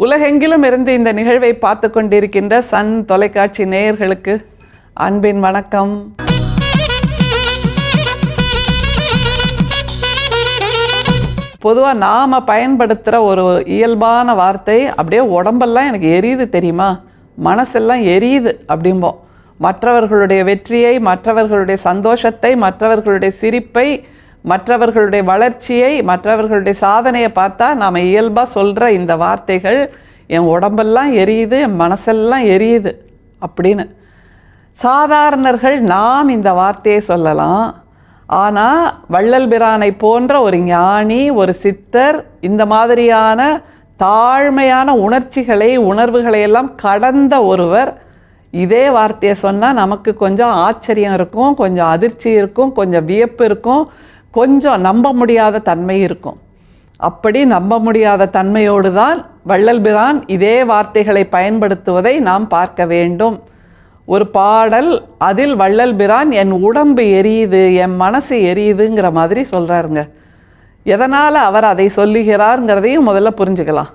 உலகெங்கிலும் இருந்து இந்த நிகழ்வை பார்த்து கொண்டிருக்கின்ற சன் தொலைக்காட்சி நேயர்களுக்கு அன்பின் வணக்கம். பொதுவாக நாம் பயன்படுத்துகிற ஒரு இயல்பான வார்த்தை, அப்படியே உடம்பெல்லாம் எனக்கு எரியுது தெரியுமா, மனசெல்லாம் எரியுது அப்படிம்போம். மற்றவர்களுடைய வெற்றியை, மற்றவர்களுடைய சந்தோஷத்தை, மற்றவர்களுடைய சிரிப்பை, மற்றவர்களுடைய வளர்ச்சியை, மற்றவர்களுடைய சாதனையை பார்த்தா நாம் இயல்பாக சொல்கிற இந்த வார்த்தைகள், என் உடம்பெல்லாம் எரியுது, என் மனசெல்லாம் எரியுது அப்படின்னு. சாதாரணர்கள் நாம் இந்த வார்த்தையை சொல்லலாம். ஆனால் வள்ளல் பிரானை போன்ற ஒரு ஞானி, ஒரு சித்தர், இந்த மாதிரியான தாழ்மையான உணர்ச்சிகளை, உணர்வுகளை எல்லாம் கடந்த ஒருவர் இதே வார்த்தையை சொன்னால் நமக்கு கொஞ்சம் ஆச்சரியம் இருக்கும், கொஞ்சம் அதிர்ச்சி இருக்கும், கொஞ்சம் வியப்பு இருக்கும், கொஞ்சம் நம்ப முடியாத தன்மை இருக்கும். அப்படி நம்ப முடியாத தன்மையோடு தான் வள்ளல் பிரான் இதே வார்த்தைகளை பயன்படுத்துவதை நாம் பார்க்க வேண்டும். ஒரு பாடல், அதில் வள்ளல் பிரான் என் உடம்பு எரியுது, என் மனசு எரியுதுங்கிற மாதிரி சொல்கிறாருங்க. எதனால் அவர் அதை சொல்லுகிறார்ங்கிறதையும் முதல்ல புரிஞ்சுக்கலாம்.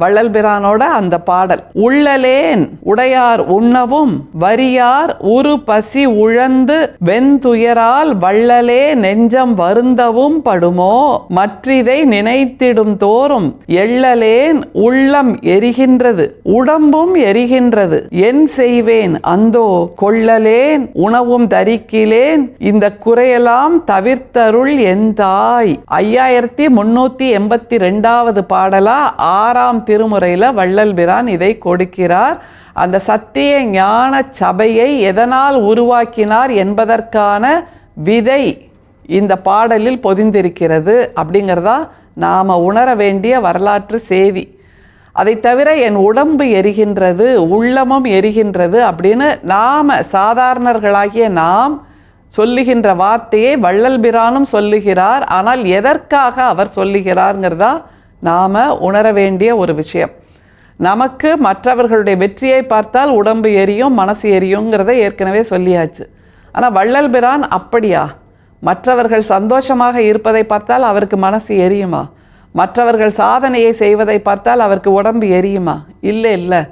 வள்ளல் பிரானோட அந்த பாடல், உள்ளலேன் உடையார் உண்ணவும் வரியார் உரு பசி உழந்து வெந்துயரால் வள்ளலே நெஞ்சம் வருந்தவும் படுமோ மற்றிதை நினைத்திடும் தோறும் எள்ளலேன் உள்ளம் எரிகின்றது உடம்பும் எரிகின்றது என் செய்வேன் அந்தோ கொள்ளலேன் உணவும் தரிக்கிலேன் இந்த குறையெல்லாம் தவிர்த்தருள் என் தாய். 5382வது பாடலா 6ஆம் திருமுறையில் வள்ளல் பிரான் இதை கொடுக்கிறார். அந்த சத்திய ஞான சபையை எதனால் உருவாக்கினார் என்பதற்கான விதை இந்த பாடலில் பொதிந்திருக்கிறது அப்படிங்கிறதா நாம் உணர வேண்டிய வரலாற்று செய்தி. அதை தவிர என் உடம்பு எரிகின்றது, உள்ளமும் எரிகின்றது அப்படின்னு நாம் சாதாரணர்களாகிய நாம் சொல்லுகின்ற வார்த்தையை வள்ளல் பிரானும் சொல்லுகிறார். ஆனால் எதற்காக அவர் சொல்லுகிறார்ங்கிறதா நாம் உணர வேண்டிய ஒரு விஷயம். நமக்கு மற்றவர்களுடைய வெற்றியை பார்த்தால் உடம்பு எரியும், மனசு எரியுங்கிறத ஏற்கனவே சொல்லியாச்சு. ஆனால் வள்ளல் பிரான் அப்படியா? மற்றவர்கள் சந்தோஷமாக இருப்பதை பார்த்தால் அவருக்கு மனசு எரியுமா? மற்றவர்கள் சாதனையை செய்வதை பார்த்தால் அவருக்கு உடம்பு எரியுமா? இல்லை.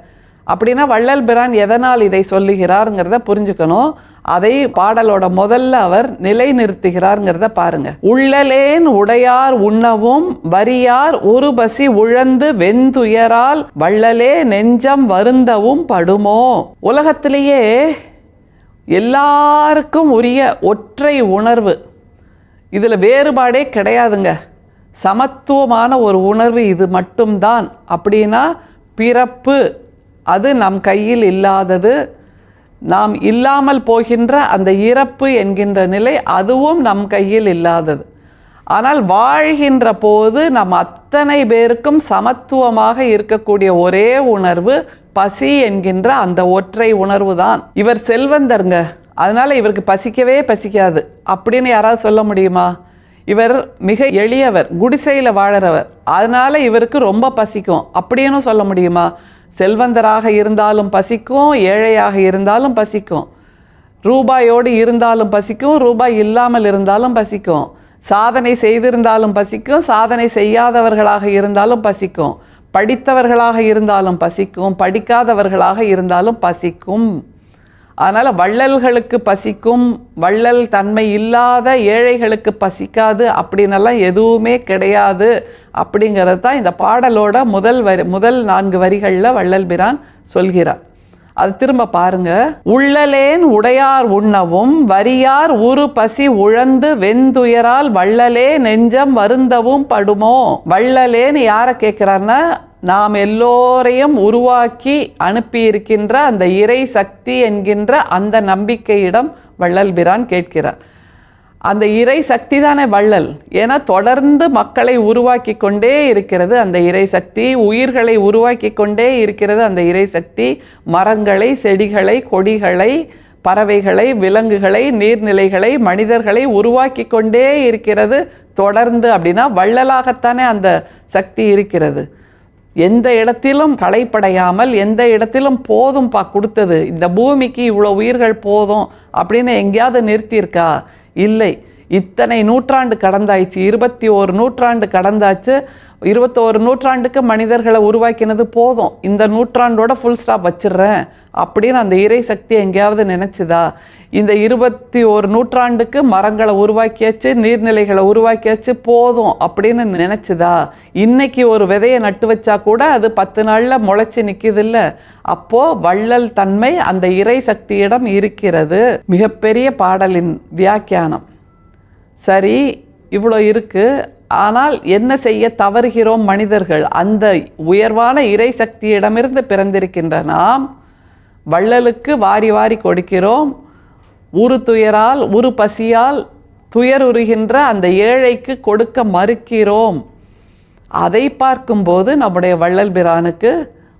அப்படின்னா வள்ளல் பிரான் எதனால் இதை சொல்லுகிறாருங்கிறத புரிஞ்சுக்கணும். அதை பாடலோட முதல்ல அவர் நிலை நிறுத்துகிறார்ங்கிறத பாருங்க. உள்ளலேன் உடையார் உண்ணவும் வரியார் ஒரு பசி உழந்து வெந்துயரால் வள்ளலே நெஞ்சம் வருந்தவும் படுமோ. உலகத்திலேயே எல்லாருக்கும் உரிய ஒற்றை உணர்வு, இதில் வேறுபாடே கிடையாதுங்க, சமத்துவமான ஒரு உணர்வு இது மட்டும்தான். அப்படின்னா பிறப்பு அது நம் கையில் இல்லாதது, நாம் இல்லாமல் போகின்ற அந்த இறப்பு என்கின்ற நிலை அதுவும் நம் கையில் இல்லாதது. ஆனால் வாழ்கின்ற போது நம் அத்தனை பேருக்கும் சமத்துவமாக இருக்கக்கூடிய ஒரே உணர்வு பசி என்கின்ற அந்த ஒற்றை உணர்வு தான். இவர் செல்வந்தருங்க, அதனால இவருக்கு பசிக்கவே பசிக்காது அப்படின்னு யாராவது சொல்ல முடியுமா? இவர் மிக எளியவர், குடிசையில் வாழறவர், அதனால இவருக்கு ரொம்ப பசிக்கும் அப்படின்னு சொல்ல முடியுமா? செல்வந்தராக இருந்தாலும் பசிக்கும், ஏழையாக இருந்தாலும் பசிக்கும், ரூபாயோடு இருந்தாலும் பசிக்கும், ரூபாய் இல்லாமல் இருந்தாலும் பசிக்கும், சாதனை செய்திருந்தாலும் பசிக்கும், சாதனை செய்யாதவர்களாக இருந்தாலும் பசிக்கும், படித்தவர்களாக இருந்தாலும் பசிக்கும், படிக்காதவர்களாக இருந்தாலும் பசிக்கும். அதனால் வள்ளல்களுக்கு பசிக்கும், வள்ளல் தன்மை இல்லாத ஏழைகளுக்கு பசிக்காது அப்படின்னெல்லாம் எதுவுமே கிடையாது. அப்படிங்கிறது தான் இந்த பாடலோட முதல் 4 வரிகளில் வள்ளல் பிரான் சொல்கிறார். அது திரும்ப பாருங்க. உள்ளலேன் உடையார் உண்ணவும் வரியார் உரு பசி உழந்து வெந்துயரால் வள்ளலே நெஞ்சம் வருந்தவும் படுமோ. வள்ளலேன்னு யாரை கேட்கிறார்னா, நாம் எல்லோரையும் உருவாக்கி அனுப்பியிருக்கின்ற அந்த இறை சக்தி என்கின்ற அந்த நம்பிக்கையிடம் வள்ளல் பிரான் கேட்கிறார். அந்த இறை சக்தி தானே வள்ளல். ஏன்னா தொடர்ந்து மக்களை உருவாக்கி கொண்டே இருக்கிறது அந்த இறை சக்தி, உயிர்களை உருவாக்கி கொண்டே இருக்கிறது அந்த இறை சக்தி, மரங்களை, செடிகளை, கொடிகளை, பறவைகளை, விலங்குகளை, நீர்நிலைகளை, மனிதர்களை உருவாக்கி கொண்டே இருக்கிறது தொடர்ந்து. அப்படின்னா வள்ளலாகத்தானே அந்த சக்தி இருக்கிறது. எந்த இடத்திலும் களைப்படையாமல், எந்த இடத்திலும் போதும் கொடுத்தது, இந்த பூமிக்கு இவ்வளோ உயிர்கள் போதும் அப்படின்னு எங்கேயாவது நிறுத்தியிருக்கா? இல்லை. இத்தனை நூற்றாண்டு கடந்தாயிடுச்சு, 21 நூற்றாண்டு கடந்தாச்சு. 21 நூற்றாண்டுக்கு மனிதர்களை உருவாக்கினது போதும், இந்த நூற்றாண்டோட ஃபுல் ஸ்டாப் வச்சிடுறேன் அப்படின்னு அந்த இறை சக்தி எங்கேயாவது நினைச்சுதா? இந்த 21 நூற்றாண்டுக்கு மரங்களை உருவாக்கியாச்சு, நீர்நிலைகளை உருவாக்கியாச்சு, போதும் அப்படின்னு நினைச்சுதா? இன்னைக்கு ஒரு விதையை நட்டு வச்சா கூட அது 10 நாள்ல முளைச்சி நிக்குதில்ல. அப்போ வள்ளல் தன்மை அந்த இறை சக்தியிடம் இருக்கிறது. மிகப்பெரிய பாடலின் வியாக்கியானம். சரி, இவ்வளோ இருக்கு. ஆனால் என்ன செய்ய தவறுகிறோம் மனிதர்கள்? அந்த உயர்வான இறை சக்தியிடமிருந்து பிறந்திருக்கின்ற நாம் வள்ளலுக்கு வாரி வாரி கொடுக்கிறோம். உரு துயரால் உரு பசியால் துயருறுகின்ற அந்த ஏழைக்கு கொடுக்க மறுக்கிறோம். அதை பார்க்கும்போது நம்முடைய வள்ளல் பிரானுக்கு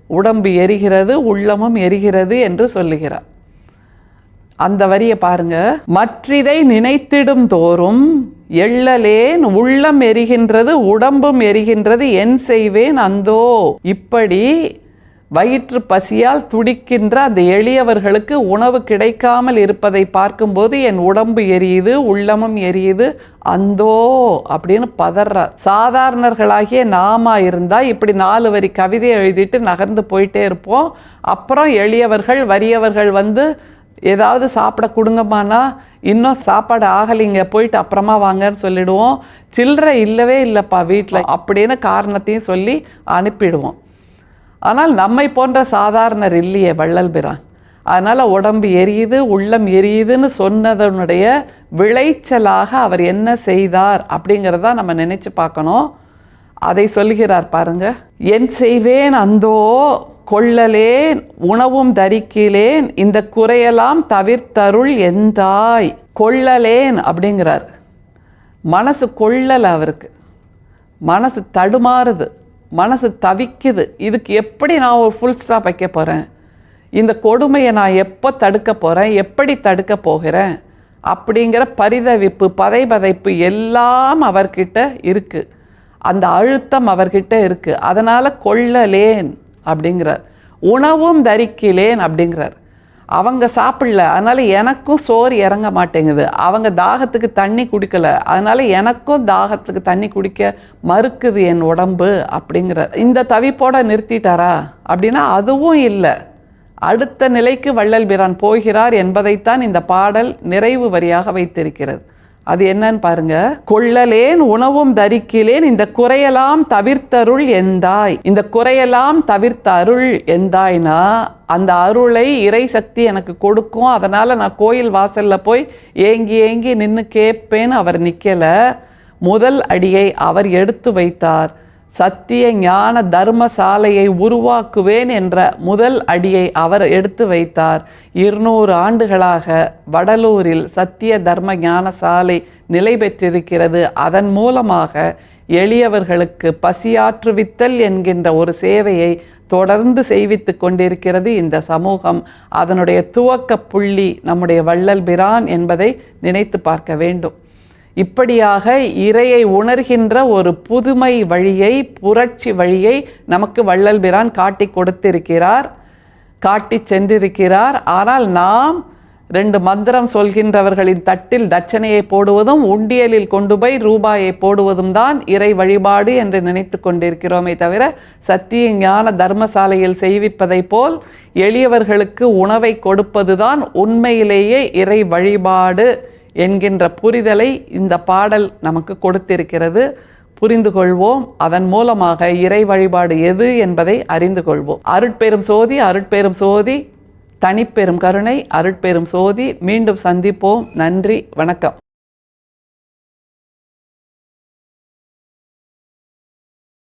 உடம்பு எரிகிறது, உள்ளமும் எரிகிறது என்று சொல்லுகிறார். அந்த வரியை பாருங்க. மற்றிதை நினைத்திடும் தோறும் எள்ளலேன் உள்ளம் எரிகின்றது உடம்பும் எரிகின்றது என் செய்வேன் அந்தோ. இப்படி வயிற்று பசியால் துடிக்கின்ற அந்த எளியவர்களுக்கு உணவு கிடைக்காமல் இருப்பதை பார்க்கும்போது என் உடம்பு எரியுது, உள்ளமும் எரியுது, அந்தோ அப்படின்னு பதறார். சாதாரணர்களாகிய நாம இருந்தா இப்படி 4 வரி கவிதை எழுதிட்டு நகர்ந்து போயிட்டே இருப்போம். அப்புறம் எளியவர்கள் வறியவர்கள் வந்து ஏதாவது சாப்பிட கொடுங்கம்மானா, இன்னும் சாப்பாடு ஆகலைங்க, போயிட்டு அப்புறமா வாங்கன்னு சொல்லிடுவோம். சில்லறை இல்லவே இல்லைப்பா வீட்டில் அப்படின்னு காரணத்தையும் சொல்லி அனுப்பிடுவோம். ஆனால் நம்மை போன்ற சாதாரணர் இல்லையே வள்ளல் பிரான். அதனால் உடம்பு எரியுது உள்ளம் எரியுதுன்னு சொன்னதனுடைய விளைச்சலாக அவர் என்ன செய்தார் அப்படிங்கிறத நம்ம நினைச்சு பார்க்கணும். அதை சொல்கிறார் பாருங்க. என் செய்வேன் அந்தோ கொள்ளலேன் உணவும் தரிக்கிலேன் இந்த குறையெல்லாம் தவிர்த்தருள் எந்தாய். கொள்ளலேன் அப்படிங்கிறார். மனசு கொள்ளலை அவருக்கு, மனசு தடுமாறுது, மனசு தவிக்குது. இதுக்கு எப்படி நான் ஒரு ஃபுல் ஸ்டாப் வைக்க போகிறேன்? இந்த கொடுமையை நான் எப்போ தடுக்க போகிறேன்? எப்படி தடுக்க போகிறேன்? அப்படிங்கிற பரிதவிப்பு பதைபதைப்பு எல்லாம் அவர்கிட்ட இருக்குது. அந்த அழுத்தம் அவர்கிட்ட இருக்குது. அதனால் கொள்ளலேன் அப்படிங்கிறார். உணவும் தரிக்கிலேன் அப்படிங்கிறார். அவங்க சாப்பிடல, அதனால் எனக்கும் சோறு இறங்க மாட்டேங்குது. அவங்க தாகத்துக்கு தண்ணி குடிக்கல, அதனால் எனக்கும் தாகத்துக்கு தண்ணி குடிக்க மறுக்குது என் உடம்பு அப்படிங்கிறார். இந்த தவிப்போட நிறுத்திட்டாரா அப்படின்னா அதுவும் இல்லை. அடுத்த நிலைக்கு வள்ளல் பிரான் போகிறார் என்பதைத்தான் இந்த பாடல் நிறைவு வரியாக வைத்திருக்கிறது. அது என்னன்னு பாருங்க. கொள்ளலேன் உணவும் தரிக்கிலேன் இந்த குறையெல்லாம் தவிர்த்தருள் எந்தாய். இந்த குறையெல்லாம் தவிர்த்த அருள் எந்தாய்னா அந்த அருளை இறை சக்தி எனக்கு கொடுக்கும். அதனால நான் கோயில் வாசல்ல போய் ஏங்கி ஏங்கி நின்று கேட்பேன்னு அவர் நிக்கல. முதல் அடியை அவர் எடுத்து வைத்தார். சத்திய ஞான தர்மசாலையை உருவாக்குவேன் என்ற முதல் அடியை அவர் எடுத்து வைத்தார். 200 ஆண்டுகளாக வடலூரில் சத்திய தர்ம ஞான சாலை நிலை பெற்றிருக்கிறது. அதன் மூலமாக எளியவர்களுக்கு பசியாற்றுவித்தல் என்கின்ற ஒரு சேவையை தொடர்ந்து செய்வித்து கொண்டிருக்கிறது இந்த சமூகம். அதனுடைய துவக்க புள்ளி நம்முடைய வள்ளல் பிரான் என்பதை நினைத்து பார்க்க வேண்டும். இப்படியாக இறையை உணர்கின்ற ஒரு புதுமை வழியை, புரட்சி வழியை நமக்கு வள்ளல் பிரான் காட்டி கொடுத்திருக்கிறார், காட்டி சென்றிருக்கிறார். ஆனால் நாம் 2 மந்திரம் சொல்கின்றவர்களின் தட்டில் தட்சணையை போடுவதும் உண்டியலில் கொண்டு போய் ரூபாயை போடுவதும் தான் இறை வழிபாடு என்று நினைத்து கொண்டிருக்கிறோமே தவிர சத்திய ஞான தர்மசாலையில் செய்விப்பதை போல் எளியவர்களுக்கு உணவை கொடுப்பதுதான் உண்மையிலேயே இறை வழிபாடு என்கின்ற புரிதலை இந்த பாடல் நமக்கு கொடுத்திருக்கிறது. புரிந்து கொள்வோம். அதன் மூலமாக இறை வழிபாடு எது என்பதை அறிந்து கொள்வோம். அருட்பெரும் சோதி, அருட்பெரும் சோதி, தனிப்பெரும் கருணை, அருட்பெரும் சோதி. மீண்டும் சந்திப்போம். நன்றி, வணக்கம்.